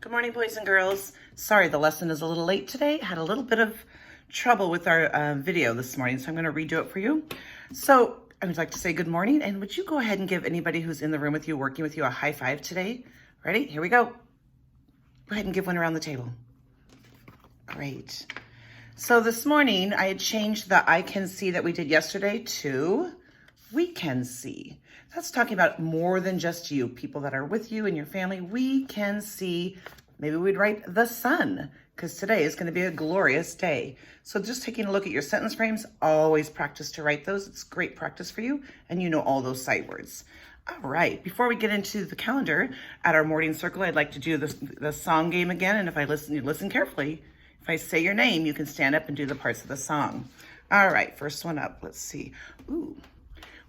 Good morning, boys and girls. Sorry, the lesson is a little late today. Had a little bit of trouble with our video this morning, so I'm going to redo it for you. So I would like to say good morning, and would you go ahead and give anybody who's in the room with you, working with you, a high five today? Ready? Here we go. Go ahead and give one around the table. Great. So this morning, I had changed the I can see that we did yesterday to we can see. That's talking about more than just you, people that are with you and your family. We can see, maybe we'd write the sun, because today is going to be a glorious day. So just taking a look at your sentence frames, always practice to write those. It's great practice for you, and you know all those sight words. All right, before we get into the calendar at our morning circle, I'd like to do the song game again. And if you listen carefully. If I say your name, you can stand up and do the parts of the song. All right, first one up. Let's see. Ooh.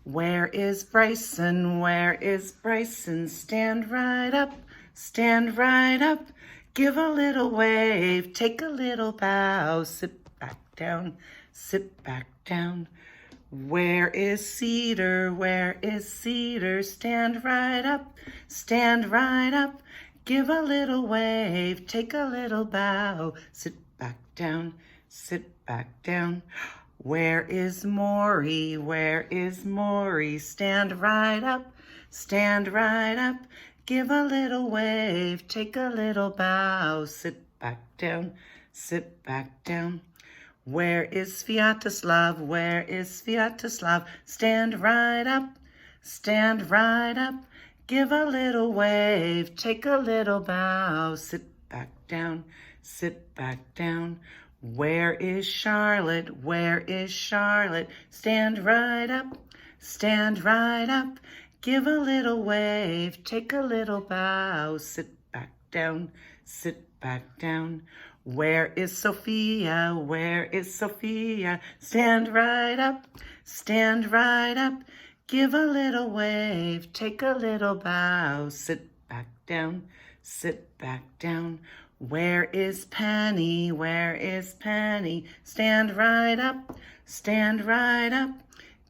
Where is Bryson? Where is Bryson? Stand right up, stand right up. Give a little wave, take a little bow. Sit back down, sit back down. Where is Cedar? Where is Cedar? Stand right up, stand right up. Give a little wave, take a little bow. Sit back down, sit back down. Where is Maury? Where is Maury? Stand right up, stand right up. Give a little wave, take a little bow. Sit back down, sit back down. Where is Sviatoslav? Where is Sviatoslav? Stand right up, stand right up. Give a little wave, take a little bow. Sit back down, sit back down. Where is Charlotte? Where is Charlotte? Stand right up, stand right up. Give a little wave, take a little bow. Sit back down, sit back down. Where is Sophia? Where is Sophia? Stand right up, stand right up. Give a little wave, take a little bow. Sit back down, sit back down. Where is Penny? Where is Penny? Stand right up, stand right up.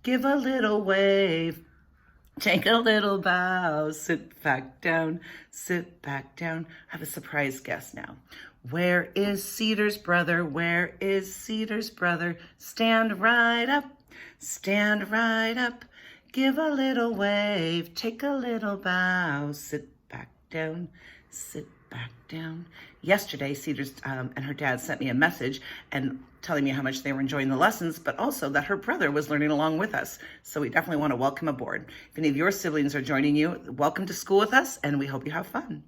Give a little wave, take a little bow. Sit back down, sit back down. I have a surprise guest now. Where is Cedar's brother? Where is Cedar's brother? Stand right up, stand right up. Give a little wave, take a little bow. Sit back down, sit back down. Yesterday, Cedar's and her dad sent me a message and telling me how much they were enjoying the lessons, but also that her brother was learning along with us. So we definitely want to welcome aboard. If any of your siblings are joining you, welcome to school with us, and we hope you have fun.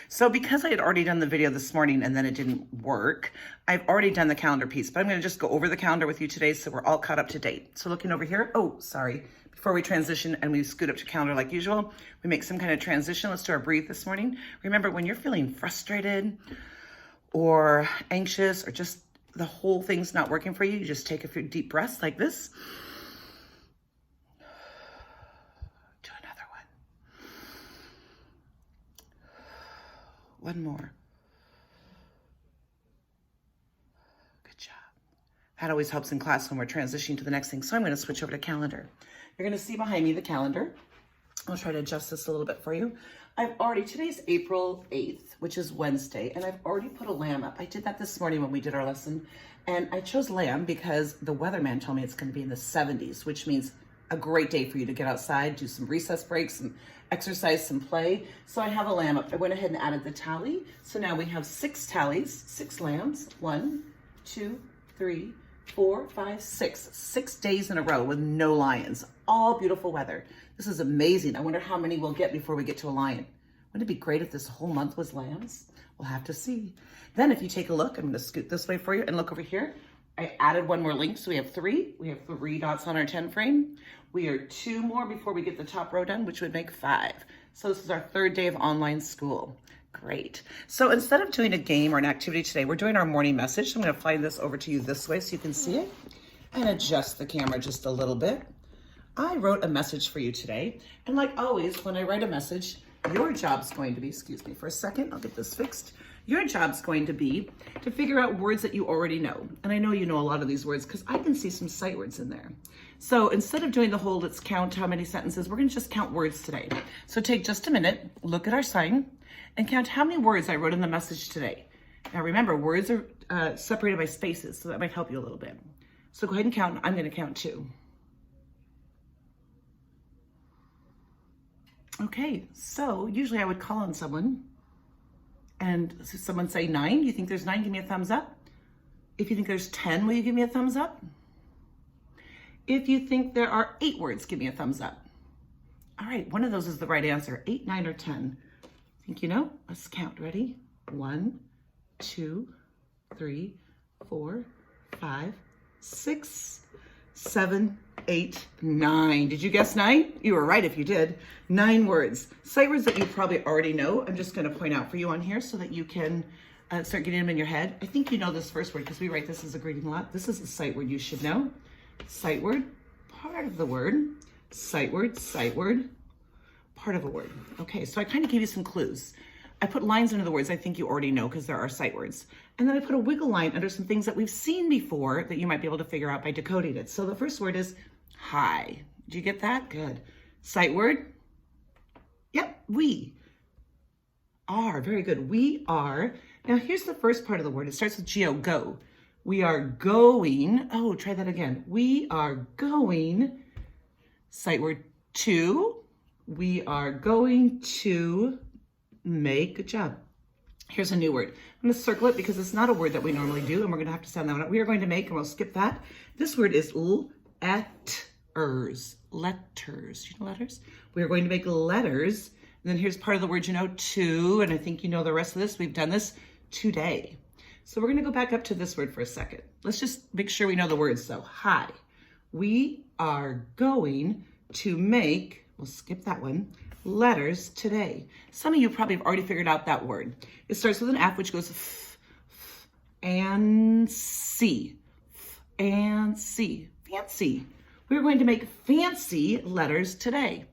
So because I had already done the video this morning and then it didn't work, I've already done the calendar piece, but I'm going to just go over the calendar with you today so we're all caught up to date. So looking over here, oh, sorry. Before we transition and we scoot up to calendar like usual, we make some kind of transition. Let's do our breathe this morning. Remember, when you're feeling frustrated or anxious or just the whole thing's not working for you, you just take a few deep breaths like this. Do another one. One more. Good job. That always helps in class when we're transitioning to the next thing. So I'm going to switch over to calendar. You're going to see behind me the calendar. I'll try to adjust this a little bit for you. Today's April 8th, which is Wednesday, and I've already put a lamb up. I did that this morning when we did our lesson, and I chose lamb because the weatherman told me it's going to be in the 70s, which means a great day for you to get outside, do some recess breaks, some exercise, some play. So I have a lamb up. I went ahead and added the tally. So now we have 6 tallies, 6 lambs. 1, 2, 3, 4, 5, 6. 6 days in a row with no lions. All beautiful weather. This is amazing. I wonder how many we'll get before we get to a lion. Wouldn't it be great if this whole month was lambs? We'll have to see. Then if you take a look, I'm going to scoot this way for you and look over here. I added one more link, so we have 3. We have 3 dots on our 10 frame. We are 2 more before we get the top row done, which would make 5. So this is our 3rd day of online school. Great. So instead of doing a game or an activity today, we're doing our morning message. So I'm going to fly this over to you this way so you can see it and adjust the camera just a little bit. I wrote a message for you today. And like always, when I write a message, your job's going to be, excuse me for a second, I'll get this fixed. Your job's going to be to figure out words that you already know. And I know you know a lot of these words because I can see some sight words in there. So instead of doing the whole let's count how many sentences, we're going to just count words today. So take just a minute, look at our sign, and count how many words I wrote in the message today. Now remember, words are separated by spaces, so that might help you a little bit. So go ahead and count. I'm going to count 2. Okay, so usually I would call on someone and someone say 9. You think there's 9? Give me a thumbs up. If you think there's 10, will you give me a thumbs up? If you think there are 8 words, give me a thumbs up. All right, one of those is the right answer. 8, 9, or 10. Think you know? Let's count. Ready? 1, 2, 3, 4, 5, 6, 7, 8, 9. Did you guess 9? You were right if you did. 9 words. Sight words that you probably already know. I'm just going to point out for you on here so that you can start getting them in your head. I think you know this first word because we write this as a greeting a lot. This is a sight word you should know. Sight word, part of the word. Sight word, part of a word. Okay, so I kind of gave you some clues. I put lines under the words I think you already know because there are sight words. And then I put a wiggle line under some things that we've seen before that you might be able to figure out by decoding it. So the first word is hi. Did you get that? Good. Sight word? Yep, we are. Very good. We are. Now here's the first part of the word. It starts with G-O, go. We are going. Oh, try that again. We are going. Sight word to. We are going to make. Good job. Here's a new word. I'm going to circle it because it's not a word that we normally do, and we're going to have to sound that one out. We are going to make, and we'll skip that. This word is letters. Letters. You know letters? We are going to make letters. And then here's part of the word you know, to, and I think you know the rest of this. We've done this today. So we're going to go back up to this word for a second. Let's just make sure we know the words, though. Hi. We are going to make, we'll skip that one, letters today. Some of you probably have already figured out that word. It starts with an F, which goes and C. And C. Fancy. We're going to make fancy letters today.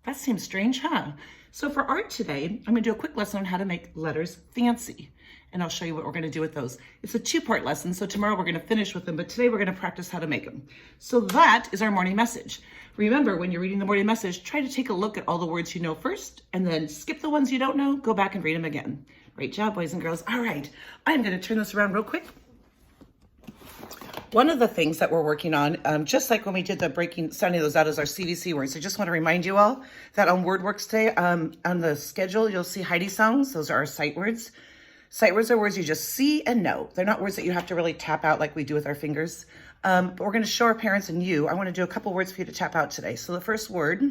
That seems strange, huh? So for art today, I'm going to do a quick lesson on how to make letters fancy. And I'll show you what we're going to do with those. It's a 2-part lesson, so tomorrow we're going to finish with them, but today we're going to practice how to make them. So that is our morning message. Remember, when you're reading the morning message, try to take a look at all the words you know first, and then skip the ones you don't know, go back and read them again. Great job, boys and girls. All right, I'm going to turn this around real quick. One of the things that we're working on, just like when we did the sounding those out as our CVC words, I just want to remind you all that on WordWorks today, on the schedule, you'll see Heidi songs. Those are our sight words. Sight words are words you just see and know. They're not words that you have to really tap out like we do with our fingers. But we're going to show our parents and you. I want to do a couple words for you to tap out today. So the first word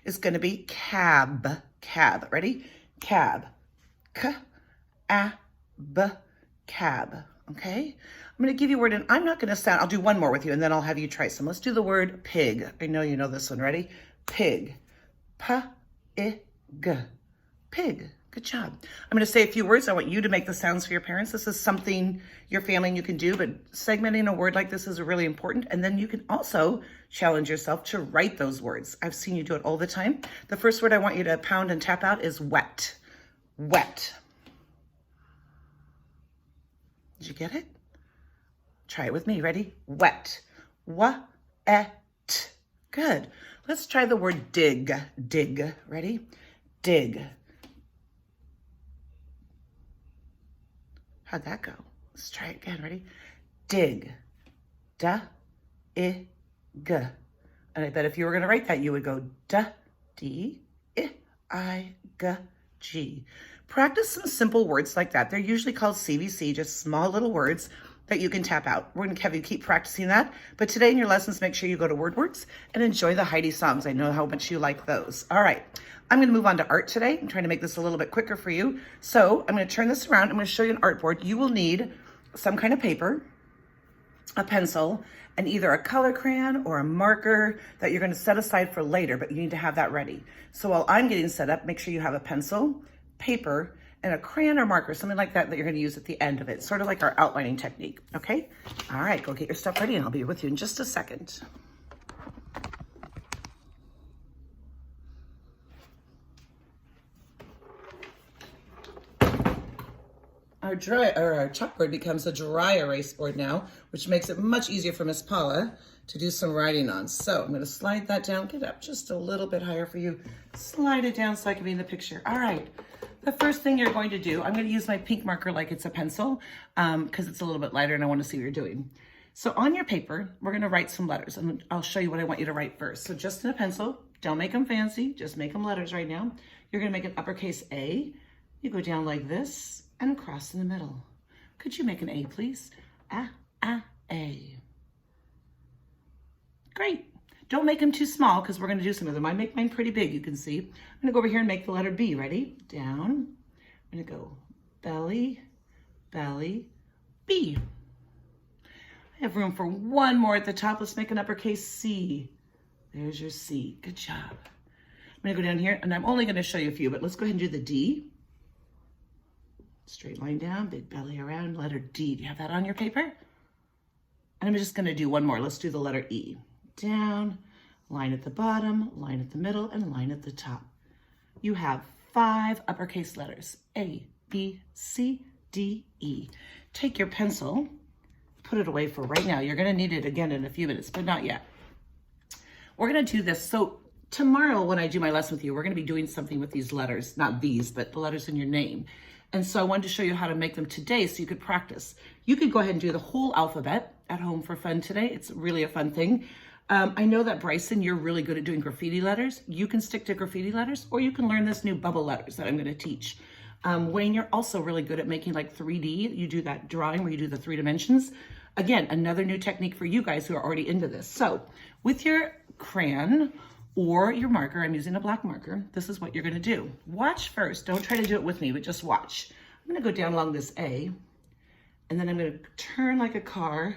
is going to be cab. Cab. Ready? Cab. K-A-B. Cab. Okay? I'm going to give you a word, and I'm not going to sound. I'll do one more with you, and then I'll have you try some. Let's do the word pig. I know you know this one. Ready? Pig. P-I-G. Pig. Good job. I'm going to say a few words. I want you to make the sounds for your parents. This is something your family and you can do, but segmenting a word like this is really important. And then you can also challenge yourself to write those words. I've seen you do it all the time. The first word I want you to pound and tap out is wet. Wet. Did you get it? Try it with me. Ready? Wet. Wa-et. Good. Let's try the word dig. Dig. Ready? Dig. How'd that go? Let's try it again. Ready? Dig. Da-I-G. And I bet if you were going to write that, you would go da-D-I-I-G. Practice some simple words like that. They're usually called CVC, just small little words that you can tap out. We're going to have you keep practicing that. But today in your lessons, make sure you go to WordWorks and enjoy the Heidi songs. I know how much you like those. All right. I'm going to move on to art today. I'm trying to make this a little bit quicker for you. So I'm going to turn this around. I'm going to show you an artboard. You will need some kind of paper, a pencil, and either a color crayon or a marker that you're going to set aside for later, but you need to have that ready. So while I'm getting set up, make sure you have a pencil, paper, and a crayon or marker, something like that you're going to use at the end of it, sort of like our outlining technique, okay? All right, go get your stuff ready, and I'll be with you in just a second. our chalkboard becomes a dry erase board now, which makes it much easier for Miss Paula to do some writing on. So I'm going to slide that down, get up just a little bit higher for you. Slide it down so I can be in the picture. All right. The first thing you're going to do, I'm going to use my pink marker like it's a pencil because it's a little bit lighter and I want to see what you're doing. So on your paper, we're going to write some letters and I'll show you what I want you to write first. So just in a pencil, don't make them fancy, just make them letters right now. You're going to make an uppercase A. You go down like this and cross in the middle. Could you make an A, please? A. Great. Don't make them too small because we're going to do some of them. I make mine pretty big, you can see. I'm going to go over here and make the letter B. Ready? Down. I'm going to go belly, belly, B. I have room for one more at the top. Let's make an uppercase C. There's your C. Good job. I'm going to go down here, and I'm only going to show you a few, but let's go ahead and do the D. Straight line down, big belly around, letter D. Do you have that on your paper? And I'm just going to do one more. Let's do the letter E. Down, line at the bottom, line at the middle, and line at the top. You have 5 uppercase letters, A, B, C, D, E. Take your pencil, put it away for right now. You're going to need it again in a few minutes, but not yet. We're going to do this. So tomorrow when I do my lesson with you, we're going to be doing something with these letters, not these, but the letters in your name. And so I wanted to show you how to make them today so you could practice. You could go ahead and do the whole alphabet at home for fun today. It's really a fun thing. I know that Bryson, you're really good at doing graffiti letters. You can stick to graffiti letters, or you can learn this new bubble letters that I'm going to teach. Wayne, you're also really good at making like 3D. You do that drawing where you do the 3 dimensions. Again, another new technique for you guys who are already into this. So with your crayon or your marker, I'm using a black marker, this is what you're going to do. Watch first. Don't try to do it with me, but just watch. I'm going to go down along this A, and then I'm going to turn like a car.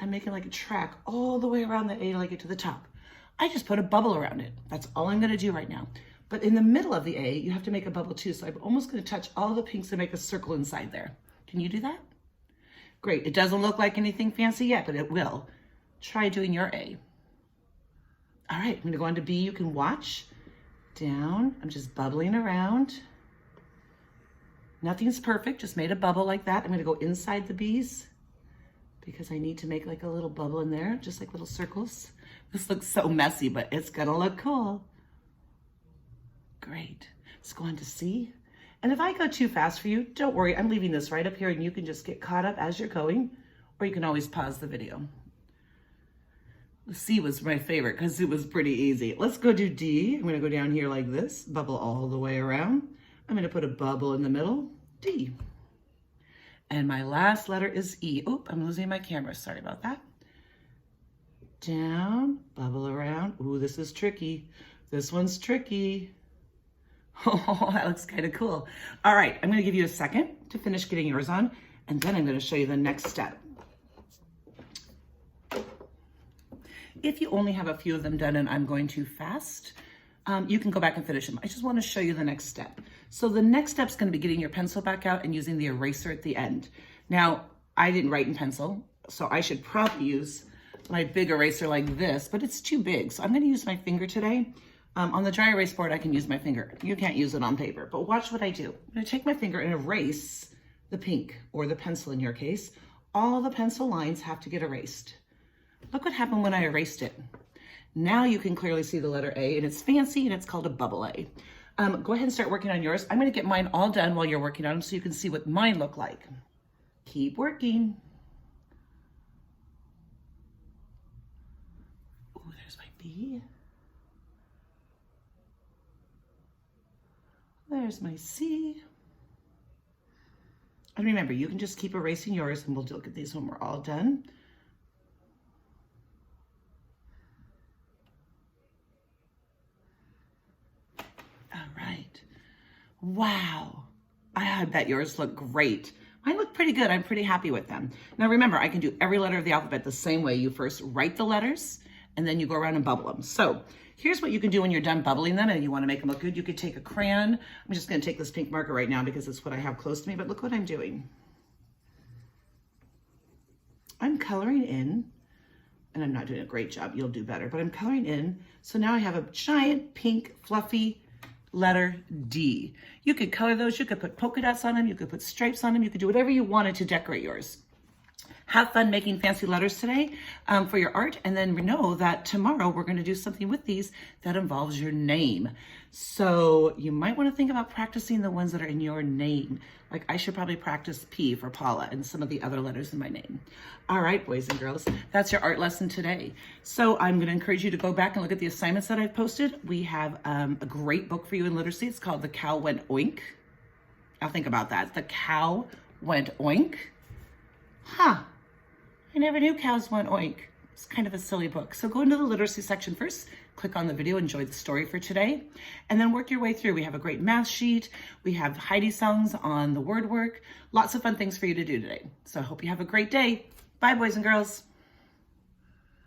I'm making like a track all the way around the A till I get to the top. I just put a bubble around it. That's all I'm going to do right now. But in the middle of the A, you have to make a bubble too. So I'm almost going to touch all the pinks and make a circle inside there. Can you do that? Great. It doesn't look like anything fancy yet, but it will. Try doing your A. All right, I'm going to go on to B. You can watch. Down. I'm just bubbling around. Nothing's perfect. Just made a bubble like that. I'm going to go inside the B's because I need to make like a little bubble in there, just like little circles. This looks so messy, but it's going to look cool. Great. Let's go on to C. And if I go too fast for you, don't worry. I'm leaving this right up here and you can just get caught up as you're going, or you can always pause the video. The C was my favorite because it was pretty easy. Let's go do D. I'm going to go down here like this, bubble all the way around. I'm going to put a bubble in the middle, D. And my last letter is E. Oop, I'm losing my camera. Sorry about that. Down, bubble around. Ooh, this is tricky. This one's tricky. Oh, that looks kind of cool. All right, I'm going to give you a second to finish getting yours on, and then I'm going to show you the next step. If you only have a few of them done and I'm going too fast, you can go back and finish them. I just want to show you the next step. So the next step is going to be getting your pencil back out and using the eraser at the end. Now, I didn't write in pencil, so I should probably use my big eraser like this, but it's too big. So I'm going to use my finger today. On the dry erase board, I can use my finger. You can't use it on paper, but watch what I do. I'm going to take my finger and erase the pink, or the pencil in your case. All the pencil lines have to get erased. Look what happened when I erased it. Now you can clearly see the letter A, and it's fancy, and it's called a bubble A. Go ahead and start working on yours. I'm going to get mine all done while you're working on them so you can see what mine look like. Keep working. Ooh, there's my B. There's my C. And remember, you can just keep erasing yours, and we'll look at these when we're all done. Wow, I bet yours look great. Mine look pretty good. I'm pretty happy with them. Now remember, I can do every letter of the alphabet the same way. You first write the letters, and then you go around and bubble them. So here's what you can do when you're done bubbling them and you want to make them look good. You could take a crayon. I'm just going to take this pink marker right now because it's what I have close to me, but look what I'm doing. I'm coloring in, and I'm not doing a great job. You'll do better, but I'm coloring in. So now I have a giant pink fluffy letter D. You could color those, you could put polka dots on them, you could put stripes on them, you could do whatever you wanted to decorate yours. Have fun making fancy letters today for your art, and then know that tomorrow we're going to do something with these that involves your name. So you might want to think about practicing the ones that are in your name. Like I should probably practice P for Paula and some of the other letters in my name. All right, boys and girls, that's your art lesson today. So I'm going to encourage you to go back and look at the assignments that I've posted. We have a great book for you in literacy. It's called The Cow Went Oink. Now think about that. The Cow Went Oink. Huh. I never knew cows went oink. It's kind of a silly book. So go into the literacy section first, click on the video, enjoy the story for today, and then work your way through. We have a great math sheet. We have Heidi songs on the word work. Lots of fun things for you to do today. So I hope you have a great day. Bye, boys and girls.